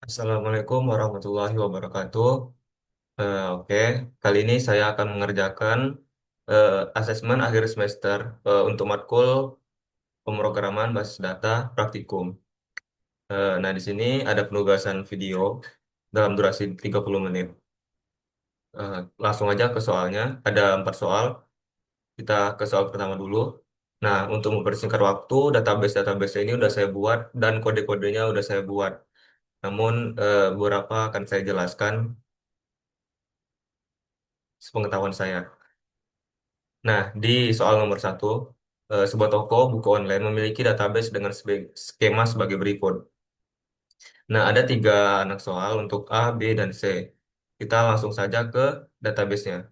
Assalamualaikum warahmatullahi wabarakatuh. Oke, kali ini saya akan mengerjakan asesmen akhir semester untuk matkul pemrograman basis data praktikum. Nah, di sini ada penugasan video dalam durasi 30 menit. Langsung aja ke soalnya. Ada 4 soal. Kita ke soal pertama dulu. Nah, untuk mempersingkat waktu, database-database ini udah saya buat dan kode-kodenya udah saya buat. Namun, beberapa akan saya jelaskan sepengetahuan saya. Nah, di soal nomor satu, sebuah toko buku online memiliki database dengan skema sebagai berikut. Nah, ada tiga anak soal untuk A, B, dan C. Kita langsung saja ke databasenya.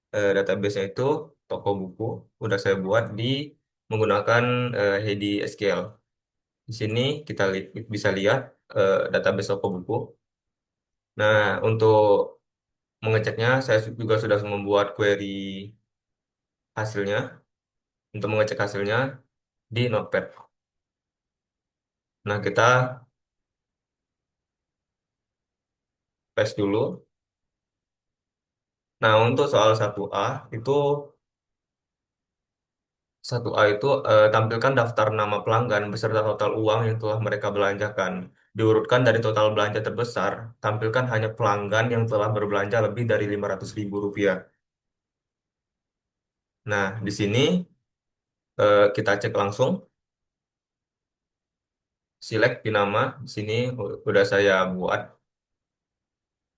Databasenya itu toko buku, udah saya buat di menggunakan Heidi SQL. Di sini kita bisa lihat database toko buku. Nah, untuk mengeceknya, saya juga sudah membuat query hasilnya. Untuk mengecek hasilnya di Notepad. Nah, kita tes dulu. Nah, untuk soal satu a itu tampilkan daftar nama pelanggan beserta total uang yang telah mereka belanjakan. Diurutkan dari total belanja terbesar, tampilkan hanya pelanggan yang telah berbelanja lebih dari 500.000 rupiah. Nah, di sini kita cek langsung, select di nama. Di sini udah saya buat.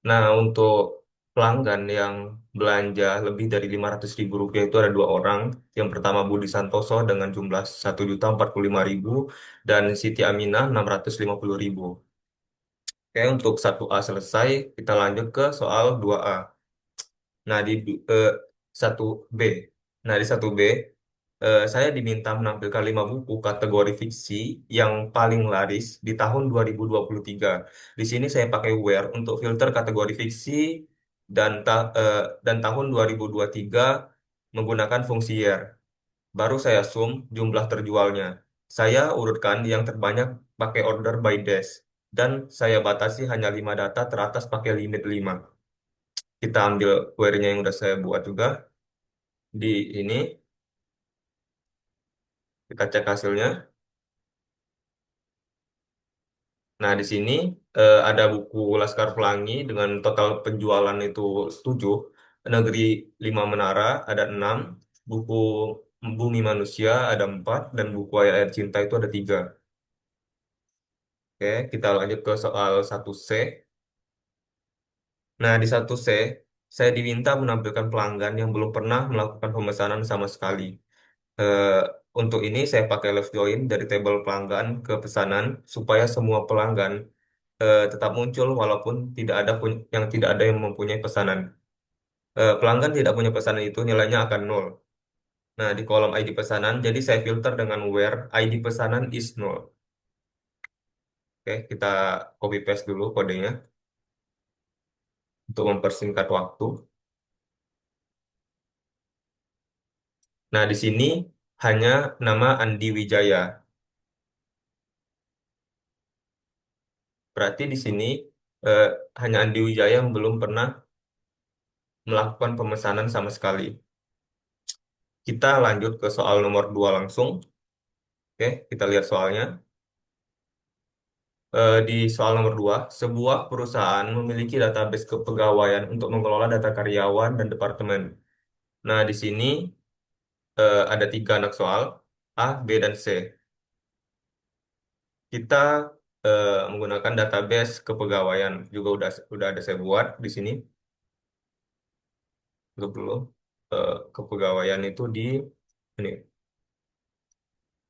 Nah, untuk pelanggan yang belanja lebih dari 500.000 rupiah itu ada dua orang. Yang pertama Budi Santoso dengan jumlah 1.045.000 dan Siti Aminah 650.000. Oke, untuk satu a selesai, kita lanjut ke soal dua a. Nah, di 1B. Nah, di 1B, saya diminta menampilkan 5 buku kategori fiksi yang paling laris di tahun 2023. Di sini saya pakai where untuk filter kategori fiksi dan tahun 2023 menggunakan fungsi year. Baru saya sum jumlah terjualnya. Saya urutkan yang terbanyak pakai order by dash. Dan saya batasi hanya 5 data teratas pakai limit 5. Kita ambil query-nya yang udah saya buat juga. Di ini, kita cek hasilnya. Nah, di sini ada buku Laskar Pelangi dengan total penjualan itu 7, Negeri Lima Menara ada 6, buku Bumi Manusia ada 4, dan buku Air Cinta itu ada 3. Oke, kita lanjut ke soal 1C. Nah, di 1C, saya diminta menampilkan pelanggan yang belum pernah melakukan pemesanan sama sekali. Eh, untuk ini, saya pakai left join dari tabel pelanggan ke pesanan supaya semua pelanggan tetap muncul walaupun tidak ada yang mempunyai pesanan. Pelanggan tidak punya pesanan itu nilainya akan nol. Nah, di kolom ID pesanan, jadi saya filter dengan where ID pesanan is null. Oke, kita copy paste dulu kodenya untuk mempersingkat waktu. Nah, di sini hanya nama Andi Wijaya. Berarti di sini eh, hanya Andi Wijaya yang belum pernah melakukan pemesanan sama sekali. Kita lanjut ke soal nomor 2 langsung. Oke, kita lihat soalnya. Di soal nomor 2, sebuah perusahaan memiliki database kepegawaian untuk mengelola data karyawan dan departemen. Nah, di sini ada tiga anak soal, A, B, dan C. Kita menggunakan database kepegawaian, juga udah ada saya buat di sini. Untuk dulu, kepegawaian itu di ini.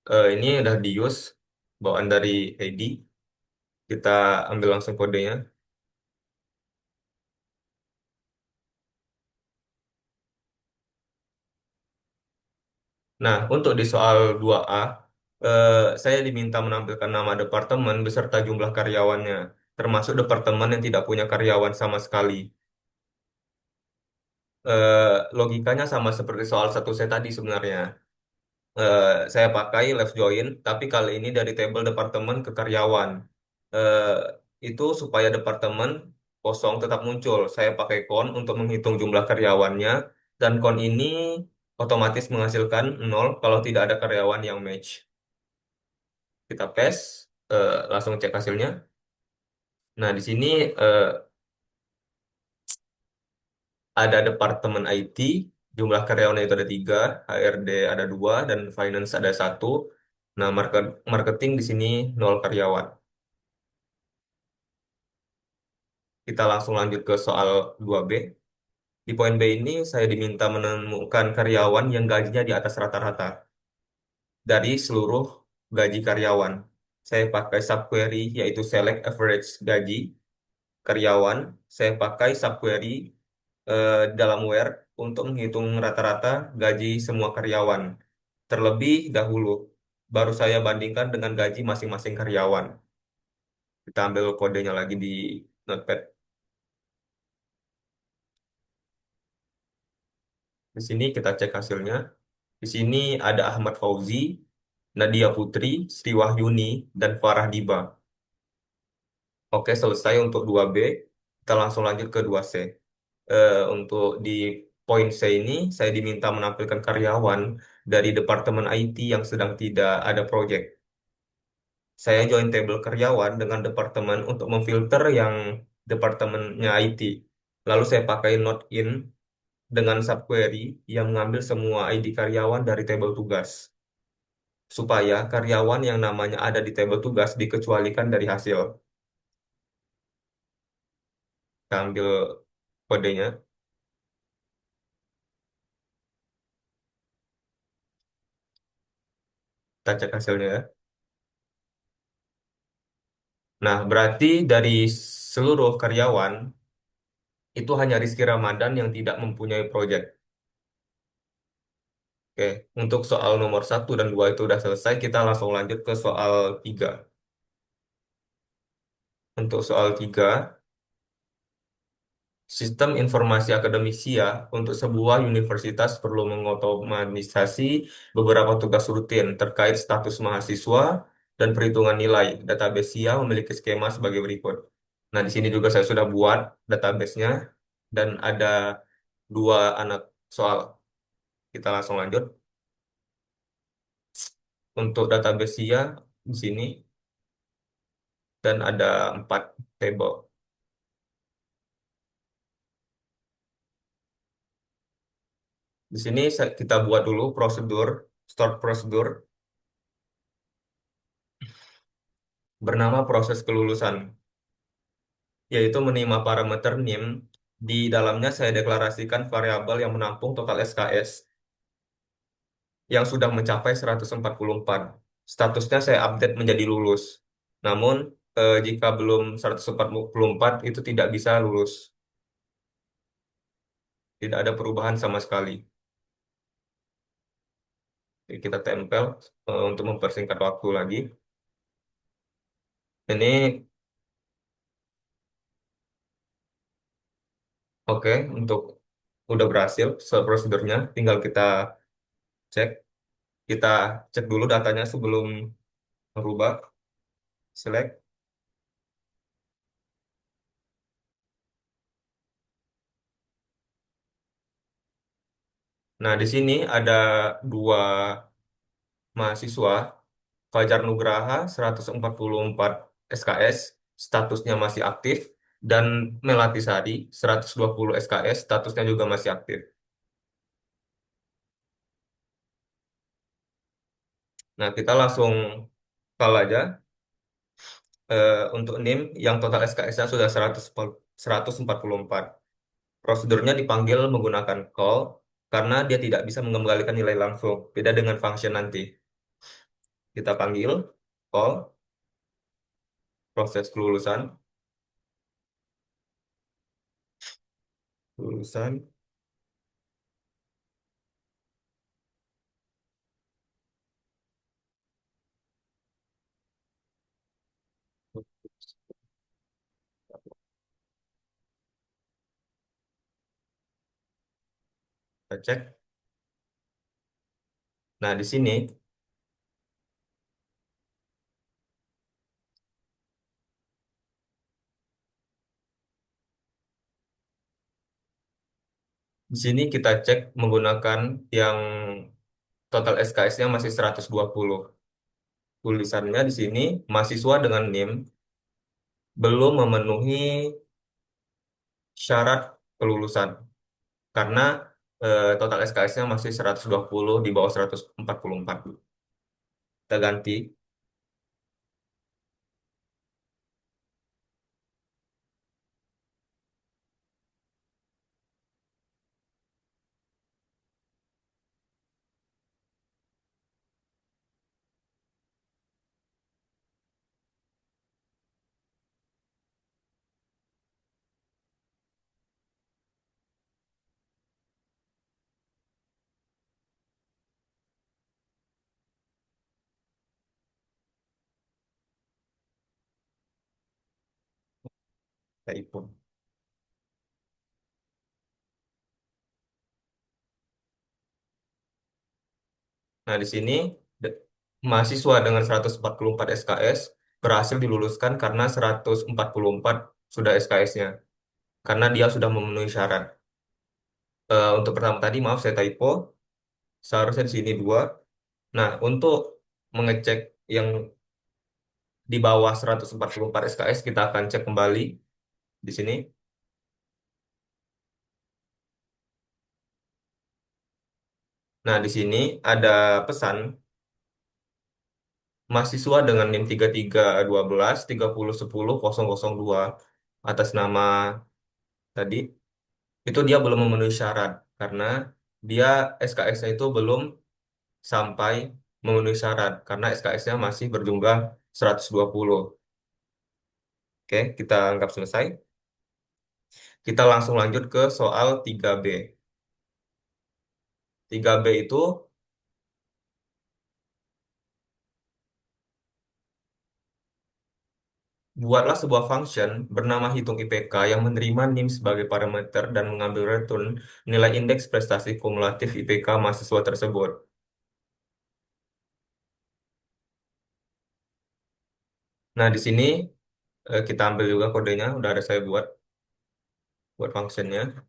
Ini udah di use, bawaan dari ID. Kita ambil langsung kodenya. Nah, untuk di soal 2A, saya diminta menampilkan nama departemen beserta jumlah karyawannya, termasuk departemen yang tidak punya karyawan sama sekali. Logikanya sama seperti soal satu saya tadi sebenarnya. Eh, saya pakai left join, tapi kali ini dari tabel departemen ke karyawan. Eh, itu supaya departemen kosong tetap muncul. Saya pakai count untuk menghitung jumlah karyawannya, dan count ini otomatis menghasilkan nol kalau tidak ada karyawan yang match. Kita paste, langsung cek hasilnya. Nah, di sini eh, ada departemen IT, jumlah karyawannya itu ada tiga, HRD ada dua, dan finance ada satu. Nah, marketing di sini nol karyawan. Kita langsung lanjut ke soal 2B. Di poin B ini, saya diminta menemukan karyawan yang gajinya di atas rata-rata dari seluruh gaji karyawan. Saya pakai subquery, yaitu select average gaji karyawan. Saya pakai subquery dalam where untuk menghitung rata-rata gaji semua karyawan. Terlebih dahulu, baru saya bandingkan dengan gaji masing-masing karyawan. Kita ambil kodenya lagi di Notepad. Di sini kita cek hasilnya. Di sini ada Ahmad Fauzi, Nadia Putri, Sri Wahyuni, dan Farah Diba. Oke, selesai untuk 2B. Kita langsung lanjut ke 2C. Untuk di poin C ini, saya diminta menampilkan karyawan dari Departemen IT yang sedang tidak ada proyek. Saya join table karyawan dengan departemen untuk memfilter yang departemennya IT. Lalu saya pakai note in dengan subquery yang mengambil semua ID karyawan dari tabel tugas, supaya karyawan yang namanya ada di tabel tugas dikecualikan dari hasil. Kita ambil kodenya, kita cek hasilnya ya. Nah, berarti dari seluruh karyawan, itu hanya Rizky Ramadan yang tidak mempunyai proyek. Oke, untuk soal nomor satu dan 2 itu udah selesai, kita langsung lanjut ke soal 3. Untuk soal 3, sistem informasi akademisia untuk sebuah universitas perlu mengotomatisasi beberapa tugas rutin terkait status mahasiswa dan perhitungan nilai. Database SIA memiliki skema sebagai berikut. Nah, di sini juga saya sudah buat database-nya dan ada dua anak soal. Kita langsung lanjut. Untuk database SIA di sini dan ada 4 table. Di sini kita buat dulu prosedur, start prosedur bernama proses kelulusan, yaitu menerima parameter NIM. Di dalamnya saya deklarasikan variabel yang menampung total SKS yang sudah mencapai 144. Statusnya saya update menjadi lulus. Namun, jika belum 144, itu tidak bisa lulus. Tidak ada perubahan sama sekali. Jadi kita tempel untuk mempersingkat waktu lagi. Ini oke, untuk udah berhasil prosedurnya. Tinggal kita cek. Kita cek dulu datanya sebelum merubah. Select. Nah, di sini ada dua mahasiswa, Fajar Nugraha 144 SKS, statusnya masih aktif, dan Melati Sari 120 SKS, statusnya juga masih aktif. Nah, kita langsung call aja untuk NIM yang total SKS-nya sudah 144. Prosedurnya dipanggil menggunakan call karena dia tidak bisa mengembalikan nilai langsung, beda dengan function nanti. Kita panggil call proses kelulusan, kelulusan, kita cek. Nah, di sini Di sini kita cek menggunakan yang total SKS-nya masih 120. Tulisannya di sini, mahasiswa dengan NIM belum memenuhi syarat kelulusan. Karena total SKS-nya masih 120 di bawah 144. Kita ganti, kita input. Nah, di sini de- mahasiswa dengan 144 SKS berhasil diluluskan karena 144 sudah SKS-nya. Karena dia sudah memenuhi syarat. Untuk pertama tadi, maaf saya typo, seharusnya di sini dua. Nah, untuk mengecek yang di bawah 144 SKS, kita akan cek kembali di sini. Nah, di sini ada pesan mahasiswa dengan NIM 3312 3010 002 atas nama tadi itu dia belum memenuhi syarat karena dia SKS-nya itu belum sampai memenuhi syarat karena SKS-nya masih berjumlah 120. Oke, kita anggap selesai. Kita langsung lanjut ke soal 3B. 3B itu buatlah sebuah function bernama hitung IPK yang menerima NIM sebagai parameter dan mengambil return nilai indeks prestasi kumulatif IPK mahasiswa tersebut. Nah, di sini kita ambil juga kodenya, udah ada saya buat functionnya.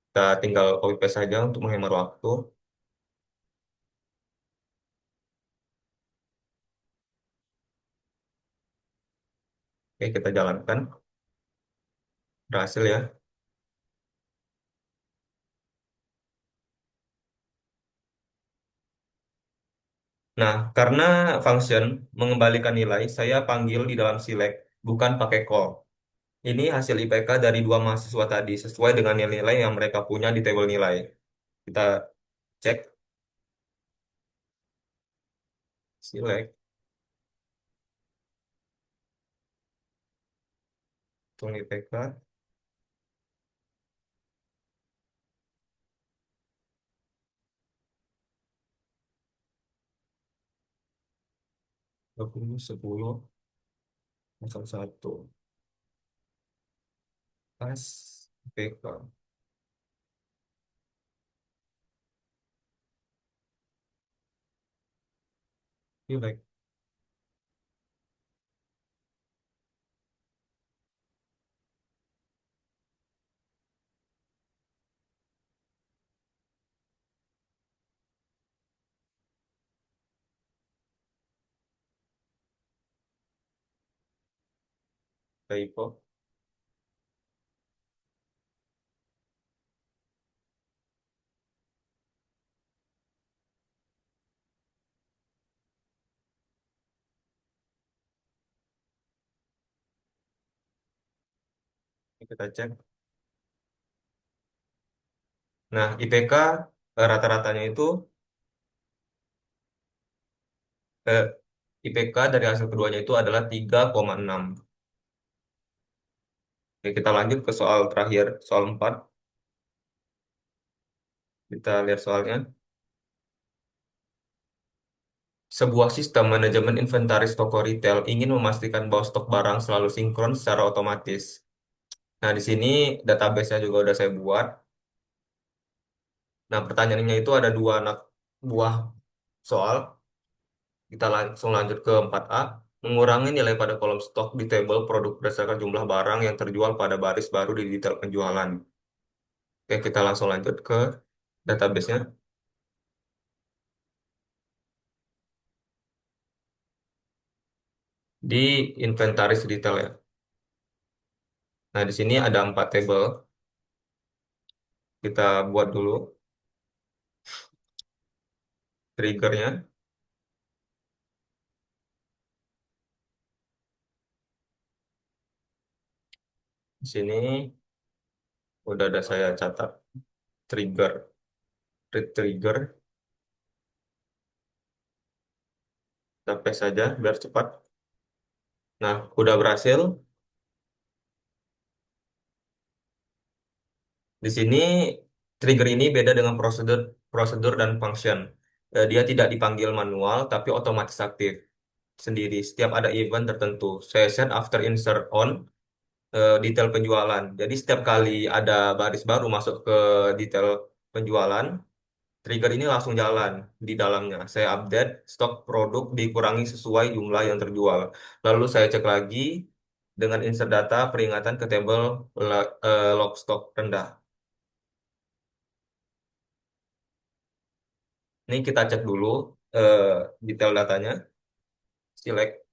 Kita tinggal copy paste saja untuk menghemat waktu. Oke, kita jalankan. Berhasil ya. Nah, karena function mengembalikan nilai, saya panggil di dalam select, bukan pakai call. Ini hasil IPK dari dua mahasiswa tadi, sesuai dengan nilai-nilai yang mereka punya di tabel nilai. Kita cek, select, hitung IPK, 20, 10, 01. Pas, IPK, select, typo. Kita cek. Nah, IPK rata-ratanya itu eh, IPK dari hasil keduanya itu adalah 3,6. Oke, kita lanjut ke soal terakhir, soal 4. Kita lihat soalnya. Sebuah sistem manajemen inventaris toko retail ingin memastikan bahwa stok barang selalu sinkron secara otomatis. Nah, di sini database-nya juga udah saya buat. Nah, pertanyaannya itu ada dua anak buah soal. Kita langsung lanjut ke 4A. Mengurangi nilai pada kolom stok di tabel produk berdasarkan jumlah barang yang terjual pada baris baru di detail penjualan. Oke, kita langsung lanjut ke database-nya di inventaris detail ya. Nah, di sini ada 4 tabel. Kita buat dulu triggernya. Di sini udah ada saya catat trigger, read trigger, sampai saja biar cepat. Nah, udah berhasil. Di sini trigger ini beda dengan prosedur prosedur dan function. Dia tidak dipanggil manual, tapi otomatis aktif sendiri setiap ada event tertentu. Saya set after insert on detail penjualan. Jadi setiap kali ada baris baru masuk ke detail penjualan, trigger ini langsung jalan di dalamnya. Saya update stok produk dikurangi sesuai jumlah yang terjual. Lalu saya cek lagi dengan insert data peringatan ke tabel log stok rendah. Ini kita cek dulu eh, detail datanya. Select.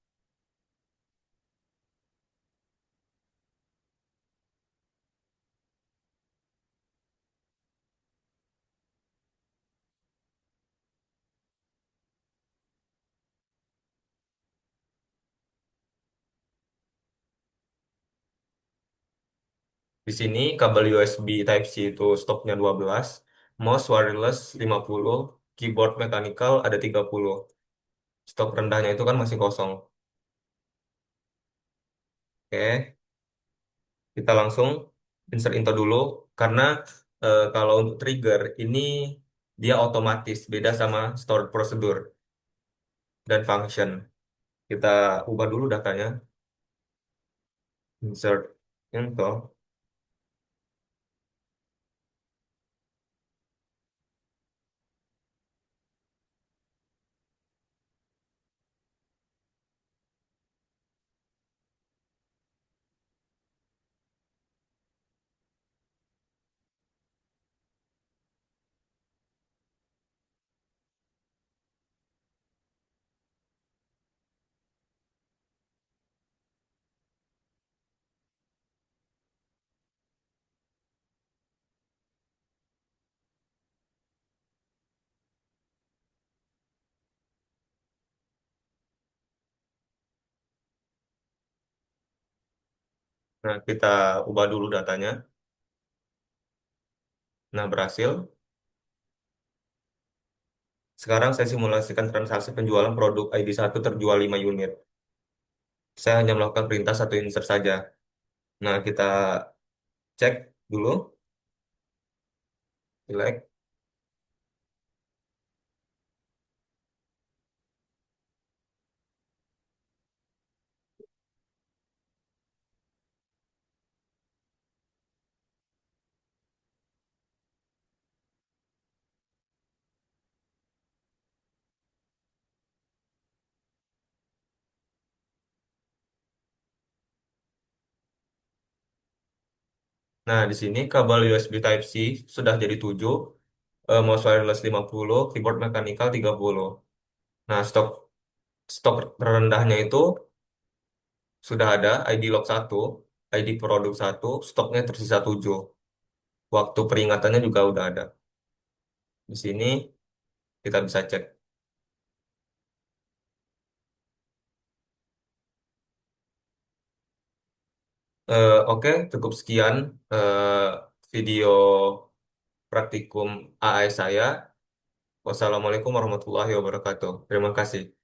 Di sini kabel USB Type-C itu stoknya 12, mouse wireless 50, keyboard mechanical ada 30. Stok rendahnya itu kan masih kosong. Oke, kita langsung insert info dulu karena kalau untuk trigger ini dia otomatis beda sama stored procedure dan function. Kita ubah dulu datanya, insert info. Nah, kita ubah dulu datanya. Nah, berhasil. Sekarang saya simulasikan transaksi penjualan produk ID 1 terjual 5 unit. Saya hanya melakukan perintah satu insert saja. Nah, kita cek dulu, select. Nah, di sini kabel USB Type-C sudah jadi 7, mouse wireless 50, keyboard mechanical 30. Nah, stok terendahnya itu sudah ada ID log 1, ID produk 1, stoknya tersisa 7. Waktu peringatannya juga udah ada. Di sini kita bisa cek. Oke, cukup sekian video praktikum AI saya. Wassalamualaikum warahmatullahi wabarakatuh. Terima kasih.